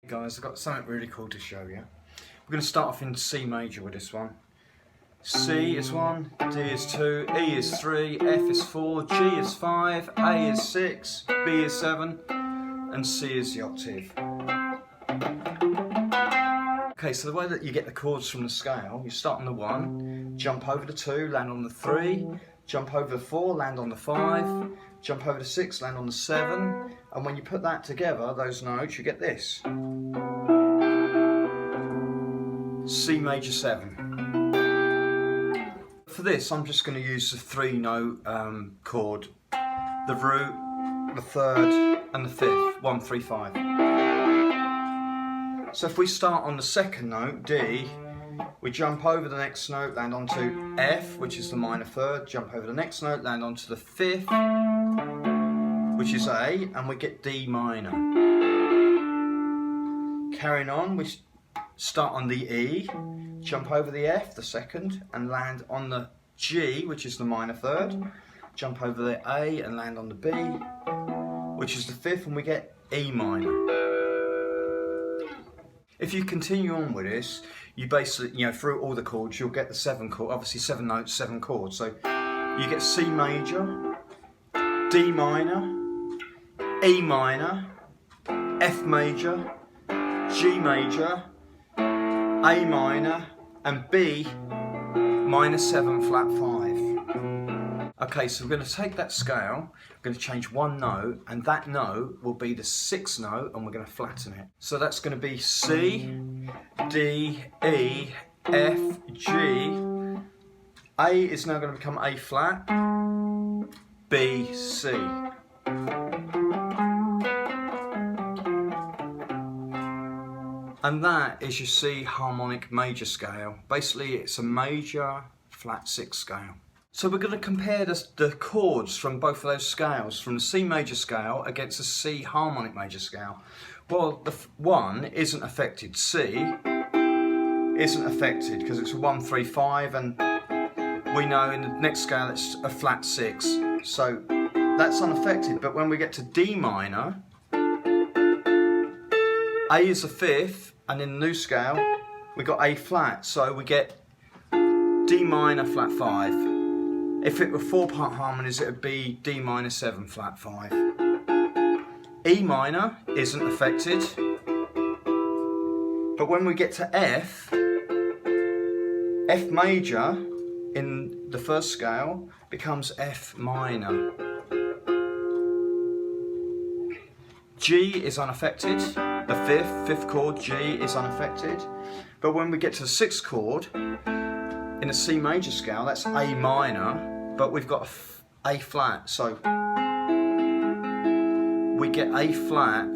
Guys, I've got something really cool to show you. We're going to start off in C major with this one. C is 1, D is 2, E is 3, F is 4, G is 5, A is 6, B is 7, and C is the octave. Okay, so the way that you get the chords from the scale, you start on the 1, jump over the 2, land on the 3, jump over the 4, land on the 5, jump over the 6, land on the 7, and when you put that together, those notes, you get this. C major 7. For this, I'm just going to use the 3-note chord, the root, the 3rd, and the 5th, 1, 3, 5. So if we start on the 2nd note, D, we jump over the next note, land onto F, which is the minor 3rd, jump over the next note, land onto the 5th, which is A, and we get D minor. Carrying on, we start on the E, jump over the F, the 2nd, and land on the G, which is the minor 3rd, jump over the A and land on the B, which is the 5th, and we get E minor. If you continue on with this, you basically, through all the chords, you'll get the 7 chords, obviously 7 notes, 7 chords. So you get C major, D minor, E minor, F major, G major, A minor, and B minor 7 flat 5. Okay, so we're going to take that scale, we're going to change one note, and that note will be the 6th note, and we're going to flatten it. So that's going to be C, D, E, F, G. A is now going to become A flat, B, C. And that is your C harmonic major scale. Basically, it's a major flat 6 scale. So we're going to compare the chords from both of those scales, from the C major scale against the C harmonic major scale. Well, the one isn't affected. C isn't affected because it's a 1, 3, 5, and we know in the next scale it's a flat 6. So that's unaffected. But when we get to D minor, A is the 5th, and in the new scale we got A flat, so we get D minor flat 5. If it were 4-part harmonies, it would be D minor 7 flat 5. E minor isn't affected, but when we get to F, F major in the first scale becomes F minor. G is unaffected, the 5th chord, G, is unaffected. But when we get to the 6th chord, in a C major scale, that's A minor, but we've got A flat, so we get A flat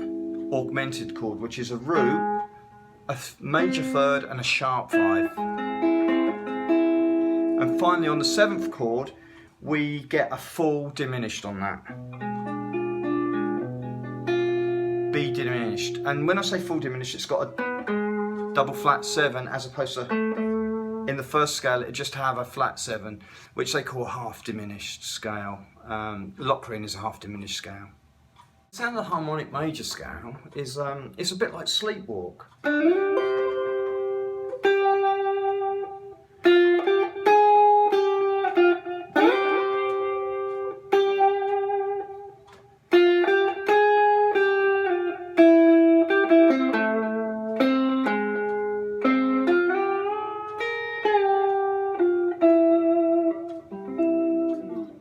augmented chord, which is a root, a major 3rd, and a sharp 5. And finally on the 7th chord, we get a full diminished on that. B diminished, and when I say full diminished, it's got a double flat 7 as opposed to in the first scale it just have a flat 7, which they call half diminished scale. Locrian is a half diminished scale. The sound of the harmonic major scale is it's a bit like sleepwalk.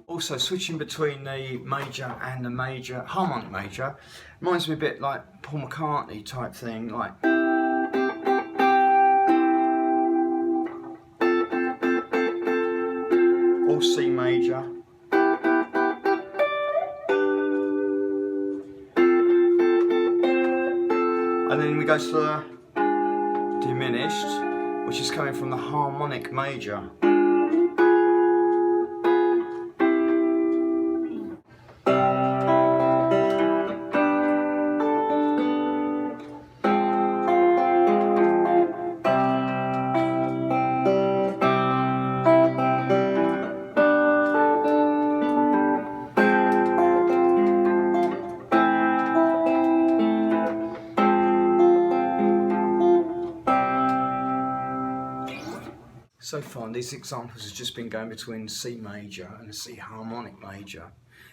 Also, switching between the major and the major, harmonic major, reminds me a bit like Paul McCartney type thing, like. All C major. And then we go to the diminished, which is coming from the harmonic major. So far, these examples have just been going between C major and a C harmonic major.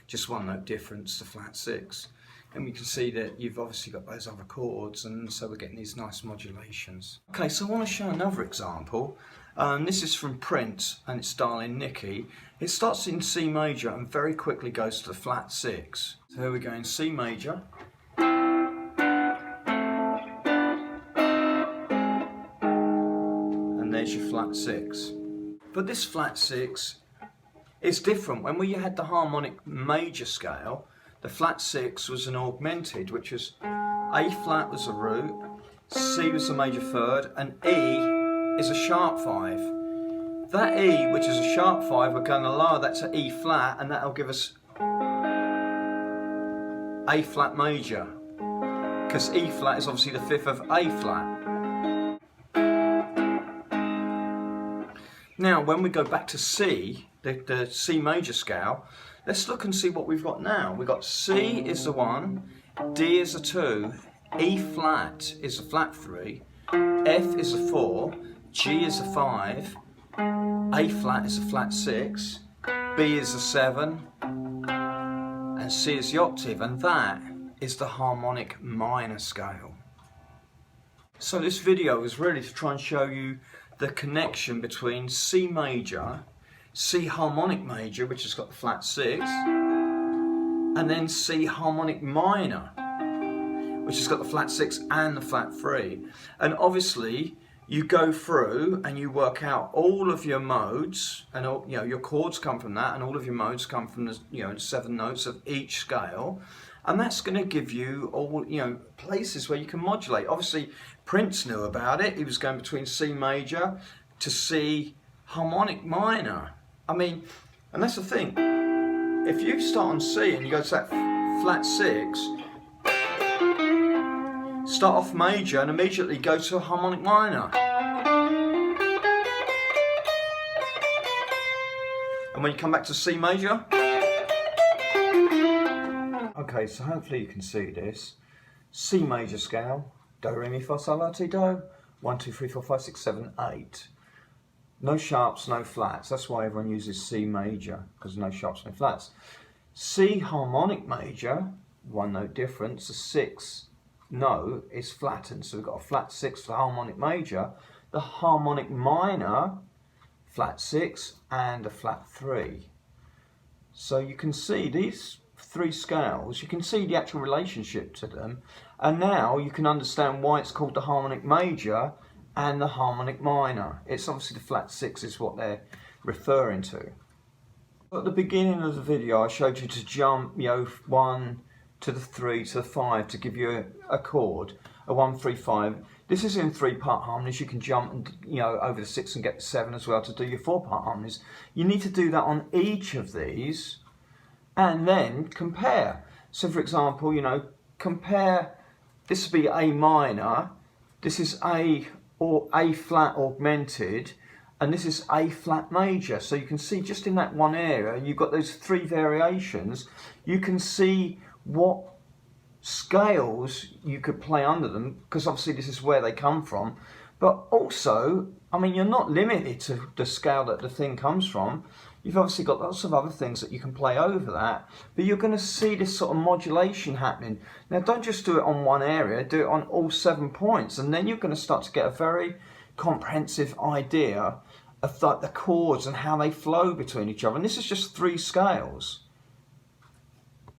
Just one note difference to flat 6. And we can see that you've obviously got those other chords, and so we're getting these nice modulations. Okay, so I want to show another example. This is from Prince, and it's Darling Nikki. It starts in C major and very quickly goes to the flat 6. So here we go in C major. And there's your flat 6. But this flat 6 is different. When we had the harmonic major scale, the flat 6 was an augmented, which was A flat was a root, C was the major third, and E is a sharp 5. That E, which is a sharp 5, we're going to lower that to E flat, and that'll give us A flat major, because E flat is obviously the 5th of A flat. Now, when we go back to C, the C major scale, let's look and see what we've got now. We've got C is the 1, D is the 2, E flat is the flat 3, F is the 4, G is the 5, A flat is the flat 6, B is the 7, and C is the octave, and that is the harmonic minor scale. So this video is really to try and show you the connection between C major, C harmonic major, which has got the flat 6, and then C harmonic minor, which has got the flat 6 and the flat 3. And obviously you go through and you work out all of your modes, and all, your chords come from that, and all of your modes come from the 7 notes of each scale. And that's going to give you all, places where you can modulate. Obviously, Prince knew about it. He was going between C major to C harmonic minor. I mean, and that's the thing. If you start on C and you go to that flat 6, start off major and immediately go to a harmonic minor. And when you come back to C major, okay, so hopefully you can see this. C major scale, do, re, mi, fa, sol, la, ti, do. 1, 2, 3, 4, 5, 6, 7, 8. No sharps, no flats. That's why everyone uses C major, because no sharps, no flats. C harmonic major, one note difference. The 6th note is flattened, so we've got a flat 6 for the harmonic major. The harmonic minor, flat 6 and a flat 3. So you can see these 3 scales, you can see the actual relationship to them, and now you can understand why it's called the harmonic major and the harmonic minor. It's obviously the flat 6 is what they're referring to. At the beginning of the video I showed you to jump 1 to the 3 to the 5 to give you a chord, a 1, 3, 5. This is in 3-part harmonies. You can jump and over the 6 and get the 7 as well to do your 4-part harmonies. You need to do that on each of these and then compare. So for example, compare, this would be A minor, this is A flat augmented, and this is A flat major. So you can see just in that one area, you've got those 3 variations. You can see what scales you could play under them, because obviously this is where they come from. But also, you're not limited to the scale that the thing comes from. You've obviously got lots of other things that you can play over that, but you're going to see this sort of modulation happening. Now don't just do it on one area, do it on all 7 points, and then you're going to start to get a very comprehensive idea of the chords and how they flow between each other. And this is just 3 scales.